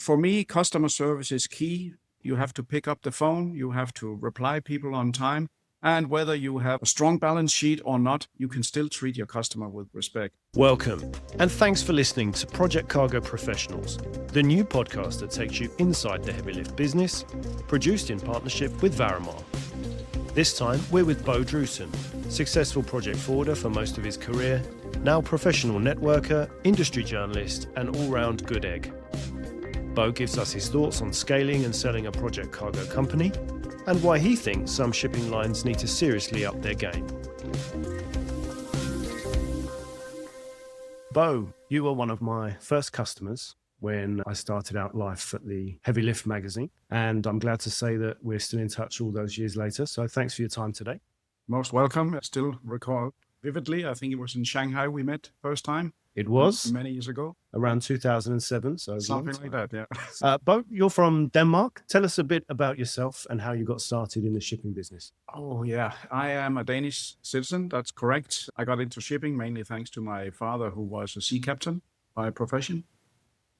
for me, customer service is key. You have to pick up the phone, you have to reply people on time, and whether you have a strong balance sheet or not, you can still treat your customer with respect. Welcome, and thanks for listening to Project Cargo Professionals, the new podcast that takes you inside the heavy lift business, produced in partnership with Varamar. This time, we're with Drewsen, successful project forwarder for most of his career, now professional networker, industry journalist, and all-round good egg. Bo gives us his thoughts on scaling and selling a project cargo company, and why he thinks some shipping lines need to seriously up their game. Bo, you were one of my first customers when I started out life at the Heavy Lift magazine, and I'm glad to say that we're still in touch all those years later, so thanks for your time today. Most welcome. I still recall vividly, I think it was in Shanghai we met first time. It was many years ago. Around 2007. So something like that, yeah. Bo, you're from Denmark. Tell us a bit about yourself and how you got started in the shipping business. Oh, yeah. I am a Danish citizen. That's correct. I got into shipping mainly thanks to my father, who was a sea captain by profession.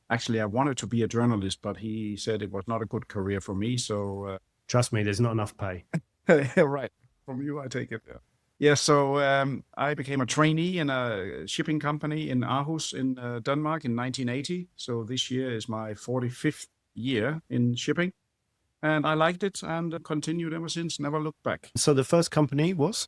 Actually, I wanted to be a journalist, but he said it was not a good career for me. So trust me, there's not enough pay. Right. From you, I take it. Yeah. Yeah, so I became a trainee in a shipping company in Aarhus in Denmark in 1980. So this year is my 45th year in shipping. And I liked it and continued ever since, never looked back. So the first company was?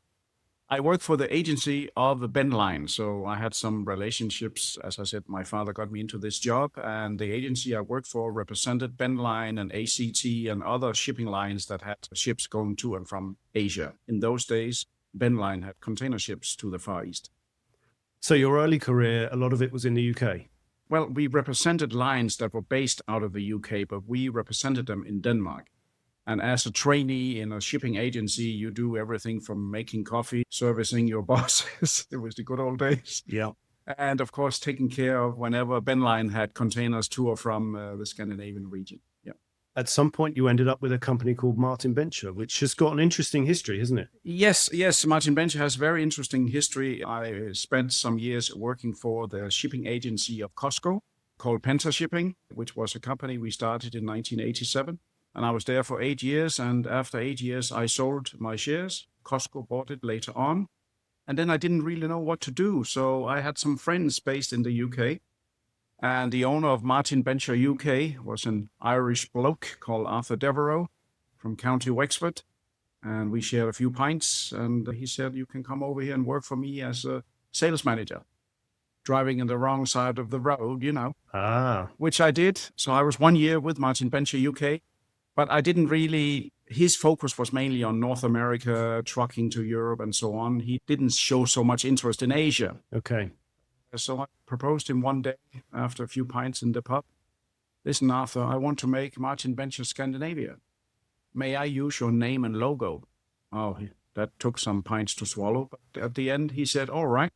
I worked for the agency of the Ben Line. So I had some relationships. As I said, my father got me into this job. And the agency I worked for represented Ben Line and ACT and other shipping lines that had ships going to and from Asia. In those days, Ben Line had container ships to the Far East. So your early career, a lot of it was in the UK? Well, we represented lines that were based out of the UK, but we represented them in Denmark. And as a trainee in a shipping agency, you do everything from making coffee, servicing your bosses. It was the good old days. Yeah. And of course, taking care of whenever Ben Line had containers to or from the Scandinavian region. Yeah. At some point, you ended up with a company called Martin Bencher, which has got an interesting history, hasn't it? Yes. Martin Bencher has very interesting history. I spent some years working for the shipping agency of Costco called Penta Shipping, which was a company we started in 1987. And I was there for 8 years. And after 8 years, I sold my shares. Costco bought it later on. And then I didn't really know what to do. So I had some friends based in the UK. And the owner of Martin Bencher UK was an Irish bloke called Arthur Devereux from County Wexford. And we shared a few pints. And he said, you can come over here and work for me as a sales manager. Driving in the wrong side of the road, you know. Which I did. So I was 1 year with Martin Bencher UK. But I didn't really, his focus was mainly on North America, trucking to Europe and so on. He didn't show so much interest in Asia. Okay. So I proposed him one day after a few pints in the pub. Listen, Arthur, I want to make Martin Bencher Scandinavia. May I use your name and logo? Oh, that took some pints to swallow. But at the end, he said, all right,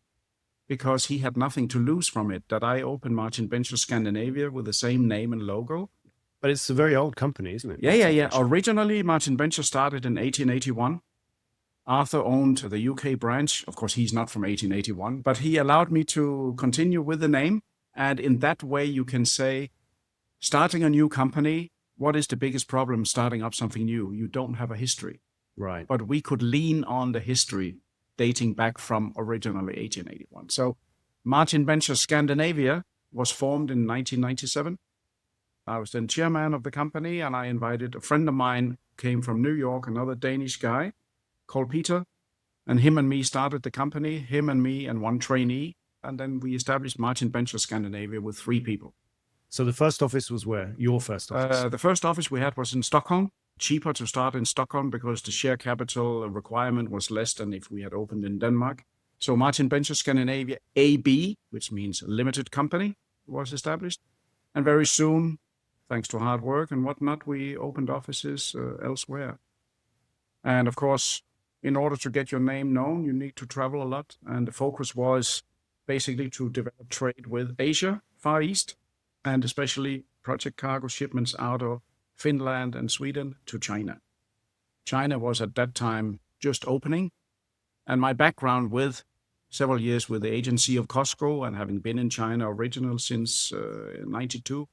because he had nothing to lose from it, that I opened Martin Bencher Scandinavia with the same name and logo. But it's a very old company, isn't it? Yeah. Originally, Martin Bencher started in 1881. Arthur owned the UK branch. Of course, he's not from 1881, but he allowed me to continue with the name. And in that way, you can say, starting a new company, what is the biggest problem starting up something new? You don't have a history. Right. But we could lean on the history dating back from originally 1881. So Martin Bencher Scandinavia was formed in 1997. I was then chairman of the company, and I invited a friend of mine, came from New York, another Danish guy, called Peter, and him and me started the company, him and me and one trainee, and then we established Martin Bencher Scandinavia with 3 people. So the first office was where? Your first office? The first office we had was in Stockholm. Cheaper to start in Stockholm because the share capital requirement was less than if we had opened in Denmark. So Martin Bencher Scandinavia AB, which means limited company, was established. And very soon, thanks to hard work and whatnot, we opened offices elsewhere. And of course, in order to get your name known, you need to travel a lot. And the focus was basically to develop trade with Asia, Far East, and especially project cargo shipments out of Finland and Sweden to China. China was at that time just opening. And my background with several years with the agency of Costco and having been in China original since 92,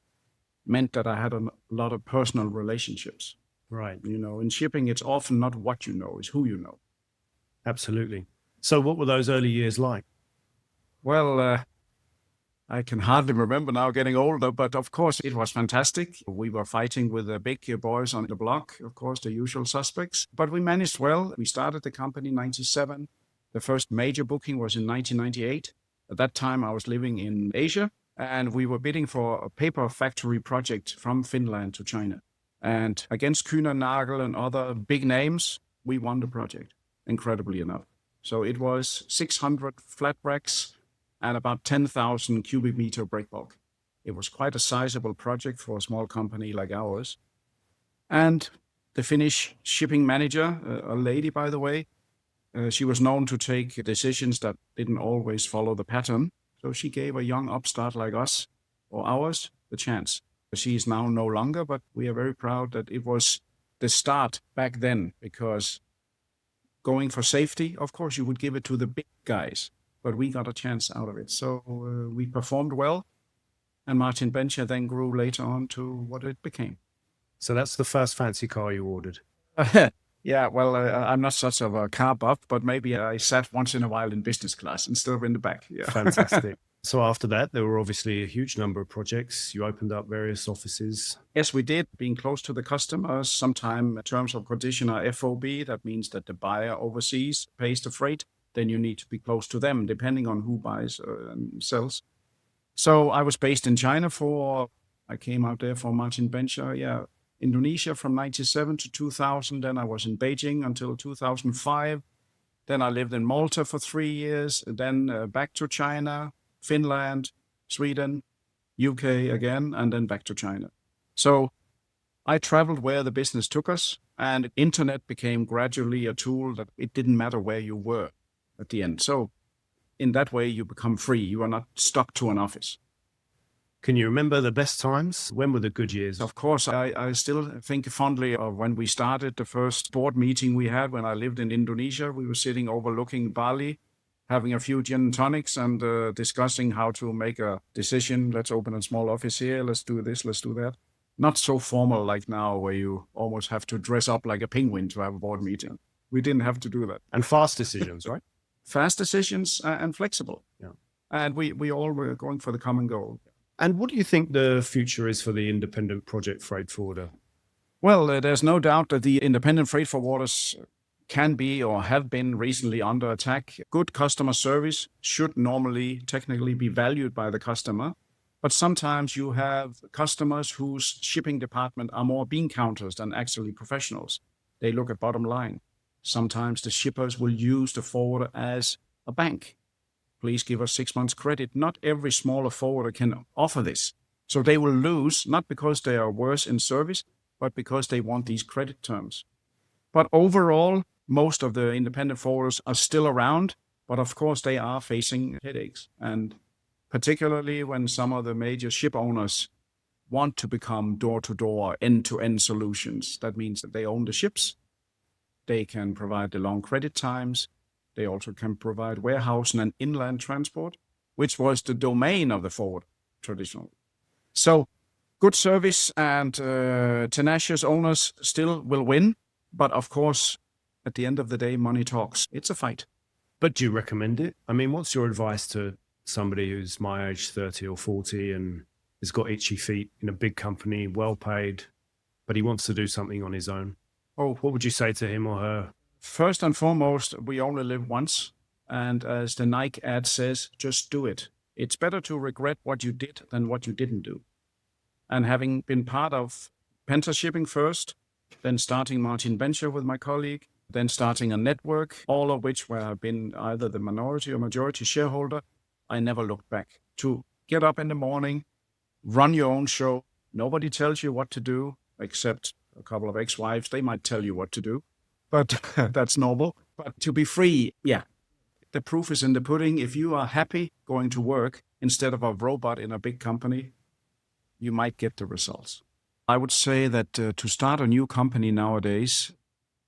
meant that I had a lot of personal relationships. Right. In shipping, it's often not what you know, it's who you know. Absolutely. So what were those early years like? Well, I can hardly remember now getting older, but of course it was fantastic. We were fighting with the big boys on the block, of course, the usual suspects, but we managed well. We started the company in 97. The first major booking was in 1998. At that time, I was living in Asia, and we were bidding for a paper factory project from Finland to China. And against Kühner Nagel and other big names, we won the project, incredibly enough. So it was 600 flat racks and about 10,000 cubic meter break bulk. It was quite a sizable project for a small company like ours. And the Finnish shipping manager, a lady, by the way, she was known to take decisions that didn't always follow the pattern. So she gave a young upstart like us, or ours, the chance. She is now no longer, but we are very proud that it was the start back then, because going for safety, of course, you would give it to the big guys, but we got a chance out of it. So we performed well, and Martin Bencher then grew later on to what it became. So that's the first fancy car you ordered. Yeah, well, I'm not such of a car buff, but maybe I sat once in a while in business class instead of in the back. Yeah. Fantastic. So after that, there were obviously a huge number of projects. You opened up various offices. Yes, we did. Being close to the customers, sometimes terms of condition are FOB. That means that the buyer overseas pays the freight. Then you need to be close to them, depending on who buys and sells. So I was based in China I came out there for Martin Bencher, Indonesia from 97 to 2000. Then I was in Beijing until 2005. Then I lived in Malta for 3 years. Then back to China, Finland, Sweden, UK again, and then back to China. So I traveled where the business took us, and internet became gradually a tool that it didn't matter where you were at the end. So in that way, you become free. You are not stuck to an office. Can you remember the best times? When were the good years? Of course, I still think fondly of when we started the first board meeting we had when I lived in Indonesia. We were sitting overlooking Bali, having a few gin and tonics and discussing how to make a decision. Let's open a small office here. Let's do this. Let's do that. Not so formal like now, where you almost have to dress up like a penguin to have a board meeting. We didn't have to do that. And fast decisions, right? Fast decisions and flexible. Yeah. And we all were going for the common goal. And what do you think the future is for the independent project freight forwarder? Well, there's no doubt that the independent freight forwarders can be or have been recently under attack. Good customer service should normally technically be valued by the customer. But sometimes you have customers whose shipping department are more bean counters than actually professionals. They look at bottom line. Sometimes the shippers will use the forwarder as a bank. Please give us 6 months credit. Not every smaller forwarder can offer this. So they will lose, not because they are worse in service, but because they want these credit terms. But overall, most of the independent forwarders are still around, but of course they are facing headaches. And particularly when some of the major ship owners want to become door-to-door, end-to-end solutions. That means that they own the ships. They can provide the long credit times. They also can provide warehousing and inland transport, which was the domain of the forward traditionally. So good service and tenacious owners still will win. But of course, at the end of the day, money talks. It's a fight. But do you recommend it? I mean, what's your advice to somebody who's my age, 30 or 40, and has got itchy feet in a big company, well paid, but he wants to do something on his own? Oh, what would you say to him or her? First and foremost, we only live once. And as the Nike ad says, just do it. It's better to regret what you did than what you didn't do. And having been part of Penta Shipping first, then starting Martin Bencher with my colleague, then starting a network, all of which where I've been either the minority or majority shareholder, I never looked back. To get up in the morning, run your own show. Nobody tells you what to do, except a couple of ex-wives. They might tell you what to do. But that's normal. But to be free, the proof is in the pudding. If you are happy going to work instead of a robot in a big company, you might get the results. I would say that to start a new company nowadays,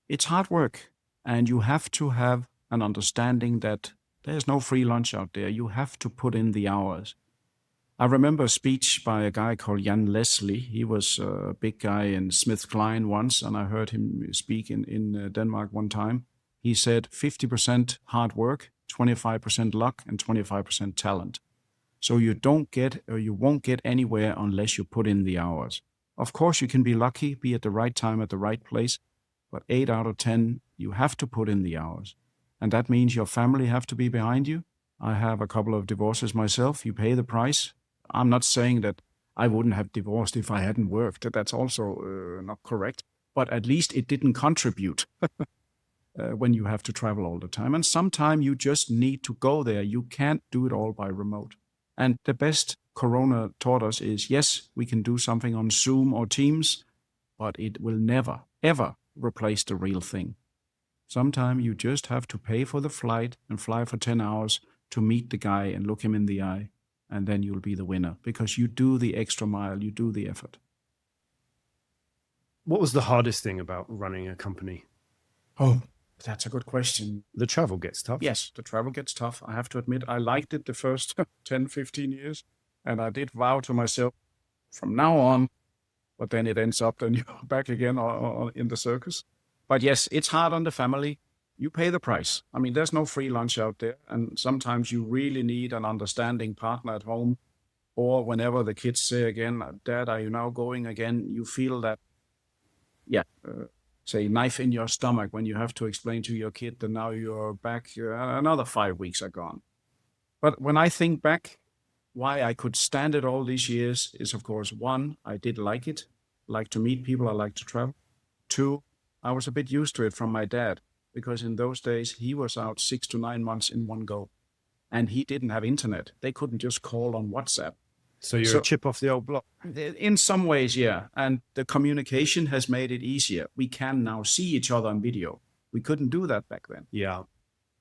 it's hard work. And you have to have an understanding that there's no free lunch out there. You have to put in the hours. I remember a speech by a guy called Jan Leslie. He was a big guy in SmithKline once, and I heard him speak in Denmark one time. He said 50% hard work, 25% luck, and 25% talent. So you won't get anywhere unless you put in the hours. Of course, you can be lucky, be at the right time at the right place, but 8 out of 10, you have to put in the hours. And that means your family have to be behind you. I have a couple of divorces myself. You pay the price. I'm not saying that I wouldn't have divorced if I hadn't worked. That's also not correct. But at least it didn't contribute when you have to travel all the time. And sometimes you just need to go there. You can't do it all by remote. And the best Corona taught us is, yes, we can do something on Zoom or Teams, but it will never, ever replace the real thing. Sometimes you just have to pay for the flight and fly for 10 hours to meet the guy and look him in the eye, and then you'll be the winner because you do the extra mile, you do the effort. What was the hardest thing about running a company? Oh, that's a good question. The travel gets tough. Yes, the travel gets tough. I have to admit, I liked it the first 10, 15 years, and I did vow to myself from now on, but then it ends up then you're back again or in the circus. But yes, it's hard on the family. You pay the price. I mean, there's no free lunch out there. And sometimes you really need an understanding partner at home. Or whenever the kids say again, Dad, are you now going again? You feel that, say, knife in your stomach when you have to explain to your kid that now you're back, another 5 weeks are gone. But when I think back, why I could stand it all these years is, of course, one, I did like it. Like to meet people, I like to travel. Two, I was a bit used to it from my dad, because in those days, he was out 6 to 9 months in one go. And he didn't have internet. They couldn't just call on WhatsApp. So you're a chip off the old block? In some ways, yeah. And the communication has made it easier. We can now see each other on video. We couldn't do that back then. Yeah.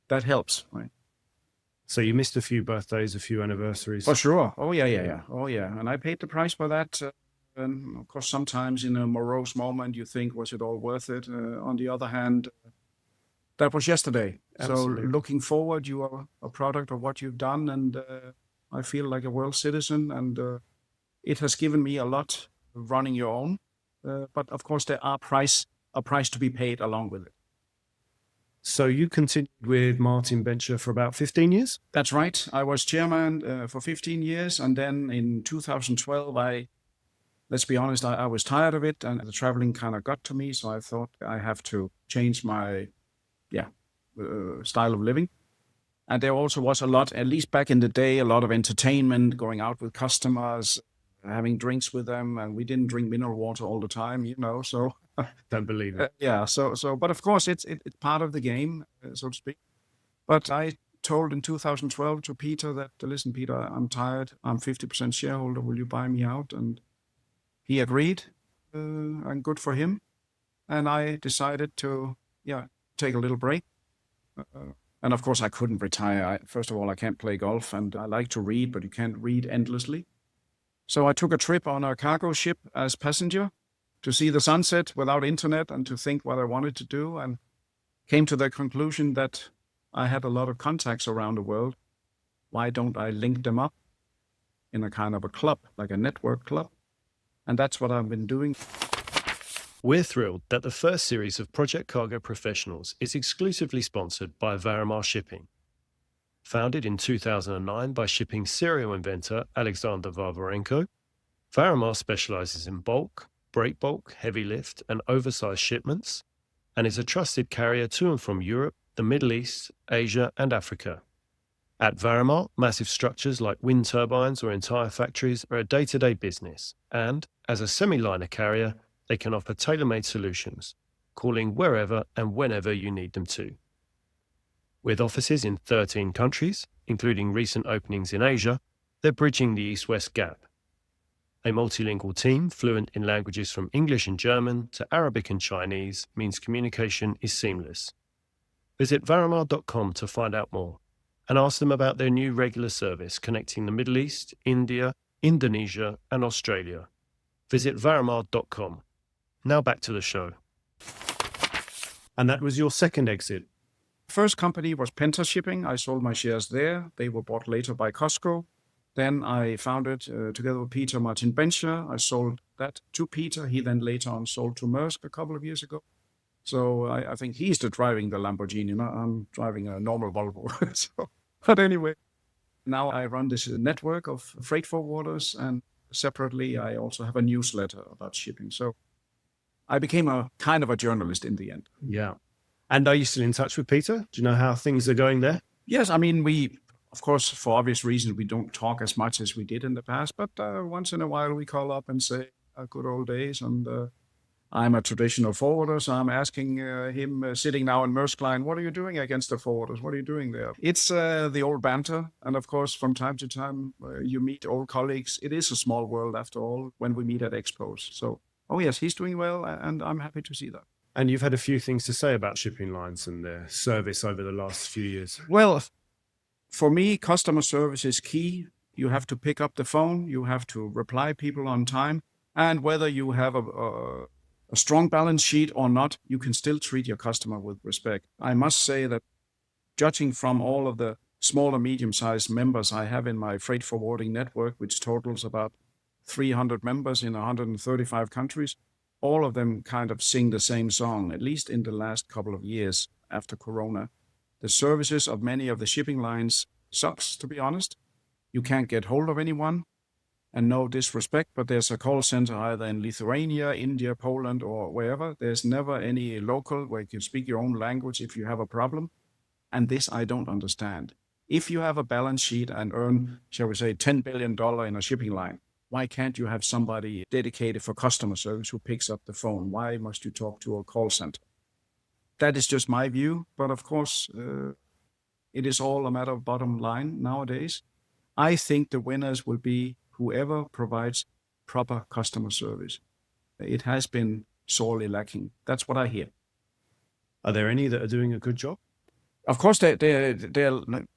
That helps, right? So you missed a few birthdays, a few anniversaries? For sure. Oh, yeah. Oh, yeah. And I paid the price for that. And of course, sometimes in a morose moment, you think, was it all worth it? On the other hand, that was yesterday. Absolutely. So looking forward, you are a product of what you've done. And I feel like a world citizen. And it has given me a lot running your own. But of course, there are a price to be paid along with it. So you continued with Martin Bencher for about 15 years? That's right. I was chairman for 15 years. And then in 2012, let's be honest, I was tired of it and the traveling kind of got to me. So I thought I have to change my style of living. And there also was a lot, at least back in the day, a lot of entertainment, going out with customers, having drinks with them. And we didn't drink mineral water all the time, so. Don't believe it. But of course it's part of the game, so to speak. But I told in 2012 to Peter that, listen, Peter, I'm tired. I'm 50% shareholder. Will you buy me out? And he agreed, and good for him. And I decided to, take a little break. And of course I couldn't retire. First of all, I can't play golf and I like to read, but you can't read endlessly. So I took a trip on a cargo ship as passenger to see the sunset without internet and to think what I wanted to do, and came to the conclusion that I had a lot of contacts around the world. Why don't I link them up in a kind of a club, like a network club? And that's what I've been doing. We're thrilled that the first series of Project Cargo Professionals is exclusively sponsored by Varamar Shipping. Founded in 2009 by shipping serial inventor Alexander Varvarenko, Varamar specializes in bulk, break bulk, heavy lift, and oversized shipments, and is a trusted carrier to and from Europe, the Middle East, Asia, and Africa. At Varamar, massive structures like wind turbines or entire factories are a day-to-day business, and as a semi-liner carrier, they can offer tailor-made solutions, calling wherever and whenever you need them to. With offices in 13 countries, including recent openings in Asia, they're bridging the East-West gap. A multilingual team fluent in languages from English and German to Arabic and Chinese means communication is seamless. Visit varamar.com to find out more and ask them about their new regular service connecting the Middle East, India, Indonesia, and Australia. Visit varamar.com. Now back to the show. And that was your second exit? First company was Penta Shipping. I sold my shares there. They were bought later by Costco. Then I founded, together with Peter, Martin Bencher. I sold that to Peter. He then later on sold to Maersk a couple of years ago. So I think he's driving the Lamborghini. I'm driving a normal Volvo. But anyway, now I run this network of freight forwarders, and separately I also have a newsletter about shipping. So I became a kind of a journalist in the end. Yeah. And are you still in touch with Peter? Do you know how things are going there? Yes, I mean, of course, for obvious reasons, we don't talk as much as we did in the past, but once in a while we call up and say, good old days. And I'm a traditional forwarder, so I'm asking him, sitting now in Maersk Line, what are you doing against the forwarders? What are you doing there? It's the old banter. And of course, from time to time, you meet old colleagues. It is a small world, after all, when we meet at expos. So, oh yes, he's doing well, and I'm happy to see that. And you've had a few things to say about shipping lines and their service over the last few years. Well, for me, customer service is key. You have to pick up the phone. You have to reply people on time. And whether you have a strong balance sheet or not, you can still treat your customer with respect. I must say that judging from all of the small and medium-sized members I have in my freight forwarding network, which totals about 300 members in 135 countries, all of them kind of sing the same song, at least in the last couple of years after Corona. The services of many of the shipping lines sucks, to be honest. You can't get hold of anyone, and no disrespect, but there's a call center either in Lithuania, India, Poland, or wherever. There's never any local where you can speak your own language if you have a problem. And this I don't understand. If you have a balance sheet and earn, shall we say, $10 billion in a shipping line, why can't you have somebody dedicated for customer service who picks up the phone? Why must you talk to a call center? That is just my view, but of course, it is all a matter of bottom line nowadays. I think the winners will be whoever provides proper customer service. It has been sorely lacking. That's what I hear. Are there any that are doing a good job? Of course, they're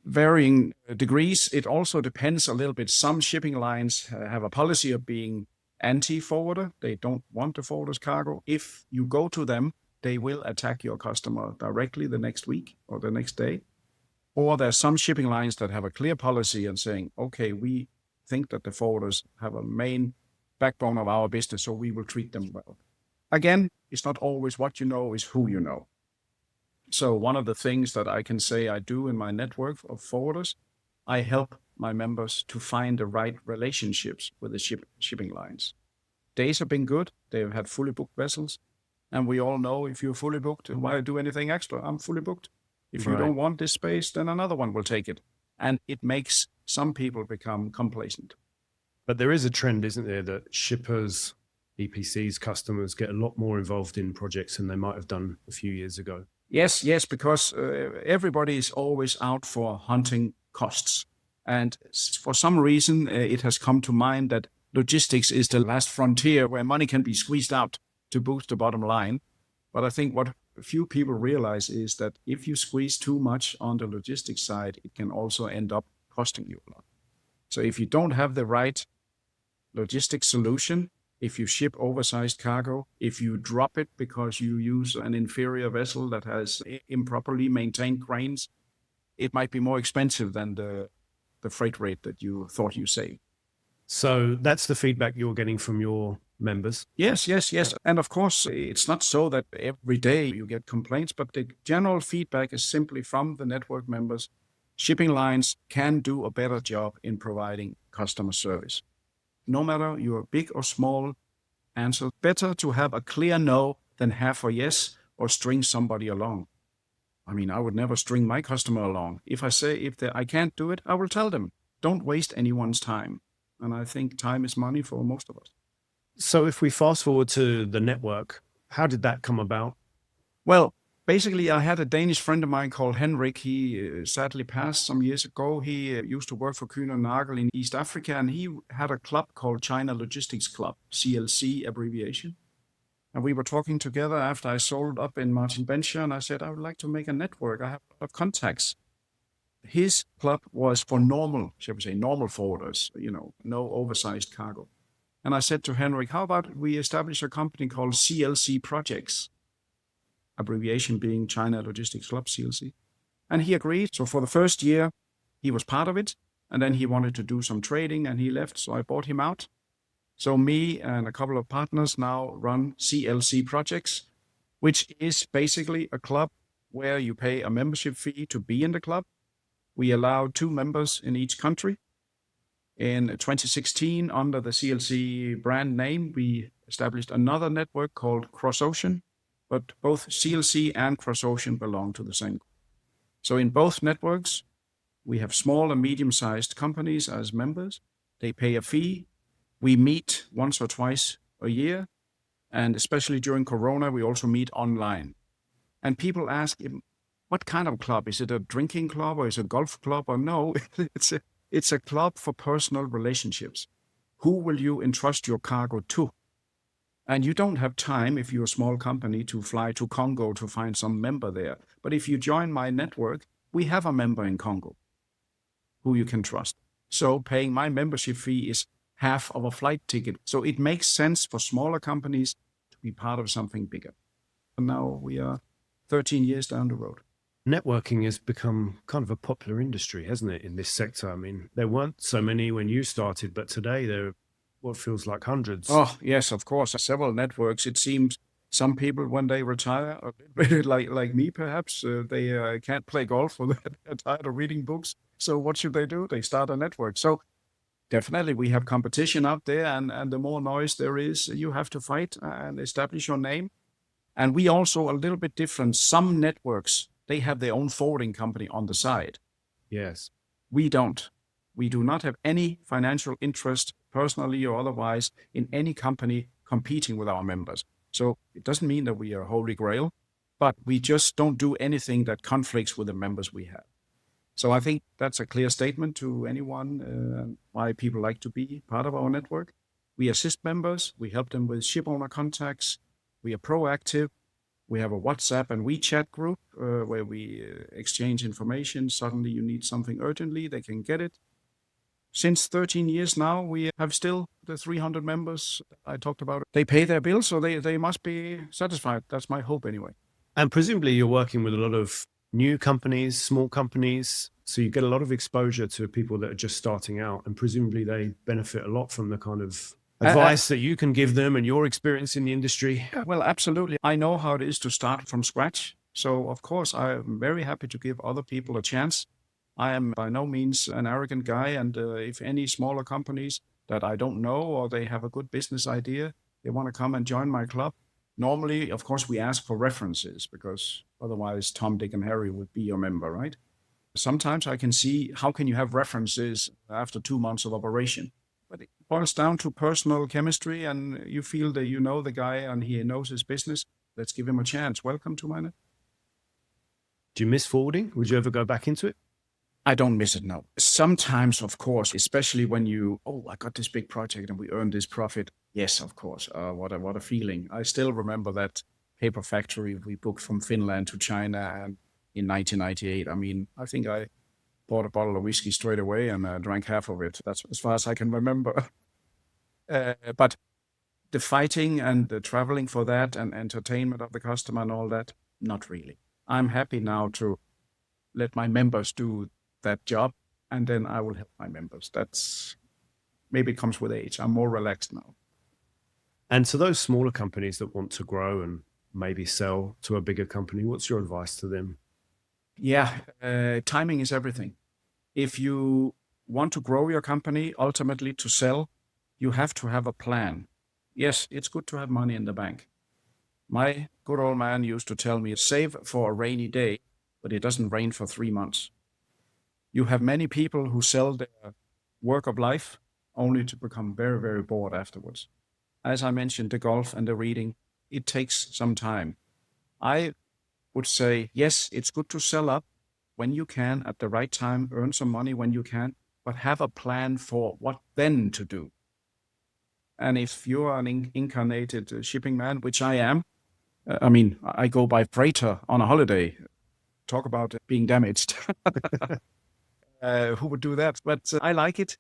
varying degrees. It also depends a little bit. Some shipping lines have a policy of being anti-forwarder. They don't want the forwarder's cargo. If you go to them, they will attack your customer directly the next week or the next day. Or there's some shipping lines that have a clear policy and saying, okay, we think that the forwarders have a main backbone of our business, so we will treat them well. Again, it's not always what you know, it's who you know. So one of the things that I can say I do in my network of forwarders, I help my members to find the right relationships with the shipping lines. Days have been good. They've had fully booked vessels. And we all know if you're fully booked, why do anything extra? I'm fully booked. If you don't want this space, then another one will take it. And it makes some people become complacent. But there is a trend, isn't there, that shippers, EPCs, customers get a lot more involved in projects than they might have done a few years ago. Yes, because everybody is always out for hunting costs. And for some reason, it has come to mind that logistics is the last frontier where money can be squeezed out to boost the bottom line. But I think what few people realize is that if you squeeze too much on the logistics side, it can also end up costing you a lot. So if you don't have the right logistics solution, if you ship oversized cargo, if you drop it because you use an inferior vessel that has improperly maintained cranes, it might be more expensive than the freight rate that you thought you saved. So that's the feedback you're getting from your members? Yes. And of course, it's not so that every day you get complaints, but the general feedback is simply from the network members. Shipping lines can do a better job in providing customer service. No matter you're big or small, answer better to have a clear no than half a yes or string somebody along. I mean, I would never string my customer along. If I say I can't do it, I will tell them. Don't waste anyone's time. And I think time is money for most of us. So if we fast forward to the network, how did that come about? Well, basically, I had a Danish friend of mine called Henrik. He sadly passed some years ago. He used to work for Kuehne & Nagel in East Africa, and he had a club called China Logistics Club, CLC abbreviation. And we were talking together after I sold up in Martin Bencher, and I said, I would like to make a network. I have a lot of contacts. His club was for normal forwarders, no oversized cargo. And I said to Henrik, how about we establish a company called CLC Projects, abbreviation being China Logistics Club, CLC. And he agreed. So for the first year, he was part of it. And then he wanted to do some trading and he left, so I bought him out. So me and a couple of partners now run CLC Projects, which is basically a club where you pay a membership fee to be in the club. We allow 2 members in each country. In 2016, under the CLC brand name, we established another network called CrossOcean, but both CLC and CrossOcean belong to the same. So in both networks, we have small and medium-sized companies as members. They pay a fee. We meet once or twice a year. And especially during Corona, we also meet online. And people ask, what kind of club? Is it a drinking club or is it a golf club? Or no, it's a club for personal relationships. Who will you entrust your cargo to? And you don't have time, if you're a small company, to fly to Congo to find some member there. But if you join my network, we have a member in Congo who you can trust. So paying my membership fee is half of a flight ticket. So it makes sense for smaller companies to be part of something bigger. And now we are 13 years down the road. Networking has become kind of a popular industry, hasn't it, in this sector? I mean, there weren't so many when you started, but today there are what feels like hundreds. Oh, yes, of course. Several networks. It seems some people, when they retire, a bit like me perhaps, they can't play golf or they're tired of reading books. So what should they do? They start a network. So definitely we have competition out there, and the more noise there is, you have to fight and establish your name. And we also a little bit different. Some networks, they have their own forwarding company on the side. Yes. We don't. We do not have any financial interest, personally or otherwise, in any company competing with our members. So it doesn't mean that we are holy grail, but we just don't do anything that conflicts with the members we have. So I think that's a clear statement to anyone why people like to be part of our network. We assist members. We help them with ship owner contacts. We are proactive. We have a WhatsApp and WeChat group where we exchange information. Suddenly you need something urgently, they can get it. Since 13 years now, we have still the 300 members I talked about. They pay their bills, so they must be satisfied. That's my hope anyway. And presumably you're working with a lot of new companies, small companies, so you get a lot of exposure to people that are just starting out, and presumably they benefit a lot from the kind of advice that you can give them and your experience in the industry. Well, absolutely. I know how it is to start from scratch. So, of course, I'm very happy to give other people a chance. I am by no means an arrogant guy, and if any smaller companies that I don't know or they have a good business idea, they want to come and join my club. Normally, of course, we ask for references because otherwise Tom, Dick, and Harry would be your member, right? Sometimes I can see how can you have references after 2 months of operation. But it boils down to personal chemistry, and you feel that you know the guy and he knows his business. Let's give him a chance. Welcome to my net. Do you miss forwarding? Would you ever go back into it? I don't miss it, no. Sometimes, of course, especially when I got this big project and we earned this profit. Yes, of course. What a feeling. I still remember that paper factory we booked from Finland to China and in 1998. I mean, I think I bought a bottle of whiskey straight away and drank half of it. That's as far as I can remember. But the fighting and the traveling for that and entertainment of the customer and all that, not really. I'm happy now to let my members do that job, and then I will help my members. That's maybe it comes with age. I'm more relaxed now. And to those smaller companies that want to grow and maybe sell to a bigger company, what's your advice to them? Yeah, timing is everything. If you want to grow your company, ultimately to sell, you have to have a plan. Yes, it's good to have money in the bank. My good old man used to tell me, save for a rainy day, but it doesn't rain for 3 months. You have many people who sell their work of life only to become very, very bored afterwards. As I mentioned, the golf and the reading, it takes some time. I would say, yes, it's good to sell up when you can at the right time, earn some money when you can, but have a plan for what then to do. And if you are an incarnated shipping man, which I am, I go by freighter on a holiday. Talk about being damaged. Who would do that? But I like it.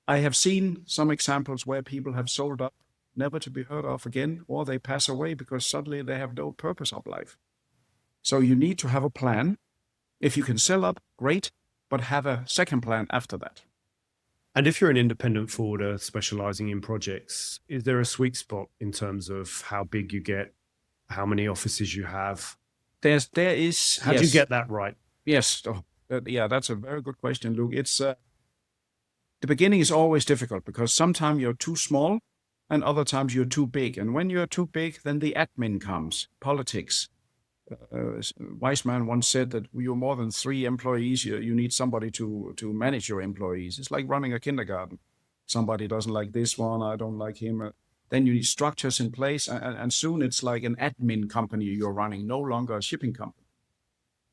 I have seen some examples where people have sold up, never to be heard of again, or they pass away because suddenly they have no purpose of life. So you need to have a plan. If you can sell up, great, but have a second plan after that. And if you're an independent forwarder specializing in projects, is there a sweet spot in terms of how big you get, how many offices you have? There is. How do you get that right? Yes. Yeah, that's a very good question, Luke. It's the beginning is always difficult because sometimes you're too small and other times you're too big. And when you're too big, then the admin comes, politics. Wise man once said that you're more than 3 employees. You need somebody to manage your employees. It's like running a kindergarten. Somebody doesn't like this one. I don't like him. Then you need structures in place. And soon it's like an admin company you're running, no longer a shipping company.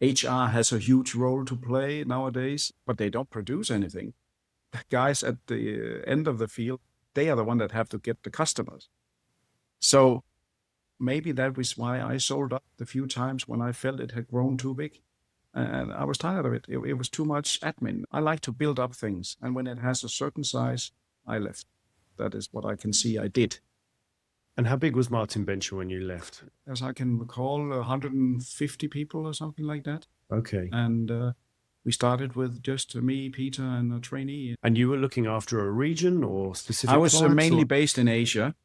HR has a huge role to play nowadays, but they don't produce anything. The guys at the end of the field, they are the one that have to get the customers. So maybe that was why I sold up the few times when I felt it had grown too big. And I was tired of it. It was too much admin. I like to build up things. And when it has a certain size, I left. That is what I can see I did. And how big was Martin Bencher when you left? As I can recall, 150 people or something like that. Okay. And we started with just me, Peter, and a trainee. And you were looking after a region or specific I was clients, mainly or? based in Asia,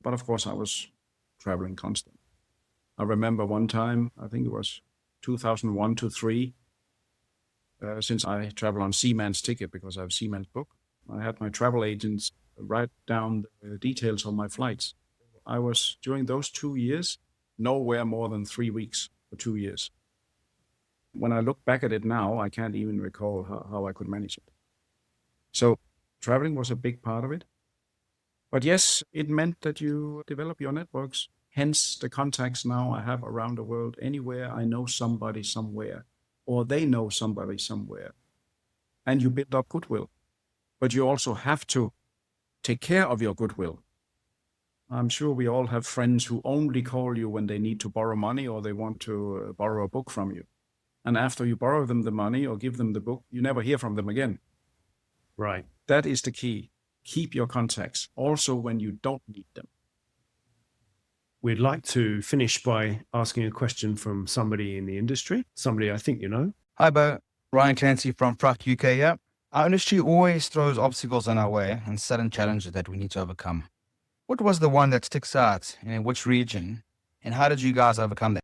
but of course I was traveling constant. I remember one time, I think it was 2001 to 3, since I travel on Seaman's ticket because I have Seaman's book, I had my travel agents write down the details of my flights. I was, during those 2 years, nowhere more than 3 weeks for 2 years. When I look back at it now, I can't even recall how I could manage it. So traveling was a big part of it. But yes, it meant that you develop your networks. Hence the contacts now I have around the world. Anywhere I know somebody somewhere, or they know somebody somewhere. And you build up goodwill. But you also have to take care of your goodwill. I'm sure we all have friends who only call you when they need to borrow money or they want to borrow a book from you. And after you borrow them the money or give them the book, you never hear from them again. Right. That is the key. Keep your contacts, also when you don't need them. We'd like to finish by asking a question from somebody in the industry, somebody I think you know. Hi, Bo. Ryan Clancy from Truck UK here. Our industry always throws obstacles in our way and sudden challenges that we need to overcome. What was the one that sticks out, and in which region, and how did you guys overcome that?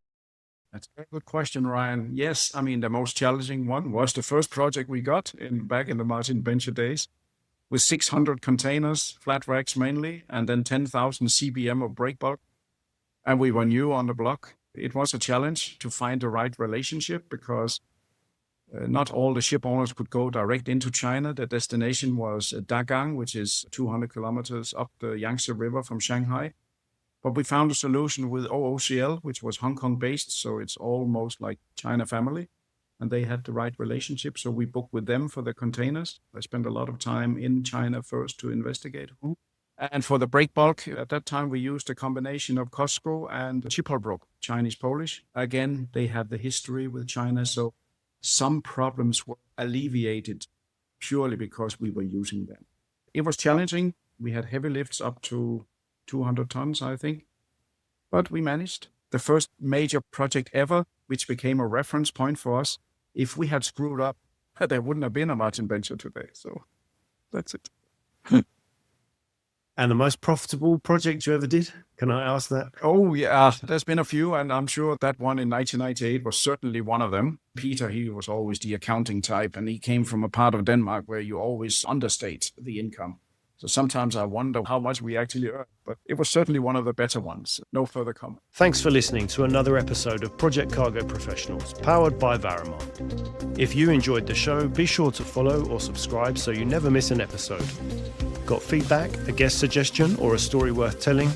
That's a very good question, Ryan. Yes, I mean, the most challenging one was the first project we got back in the Martin Bencher days, with 600 containers, flat racks mainly, and then 10,000 CBM of break bulk. And we were new on the block. It was a challenge to find the right relationship because not all the ship owners could go direct into China. The destination was Dagang, which is 200 kilometers up the Yangtze River from Shanghai. But we found a solution with OOCL, which was Hong Kong based. So it's almost like China family. And they had the right relationship. So we booked with them for the containers. I spent a lot of time in China first to investigate who. And for the break bulk, at that time, we used a combination of Costco and Schiphol, Chinese-Polish. Again, they had the history with China. So some problems were alleviated purely because we were using them. It was challenging. We had heavy lifts up to 200 tons, I think. But we managed. The first major project ever, which became a reference point for us. If we had screwed up, there wouldn't have been a Martin Bencher today. So that's it. And the most profitable project you ever did? Can I ask that? Oh, yeah. There's been a few, and I'm sure that one in 1998 was certainly one of them. Peter, he was always the accounting type, and he came from a part of Denmark where you always understate the income. So sometimes I wonder how much we actually earn, but it was certainly one of the better ones. No further comment. Thanks for listening to another episode of Project Cargo Professionals, powered by Varamar. If you enjoyed the show, be sure to follow or subscribe so you never miss an episode. Got feedback, a guest suggestion, or a story worth telling?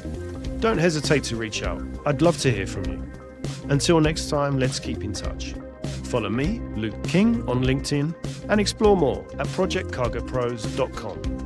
Don't hesitate to reach out. I'd love to hear from you. Until next time, let's keep in touch. Follow me, Luke King, on LinkedIn, and explore more at projectcargopros.com.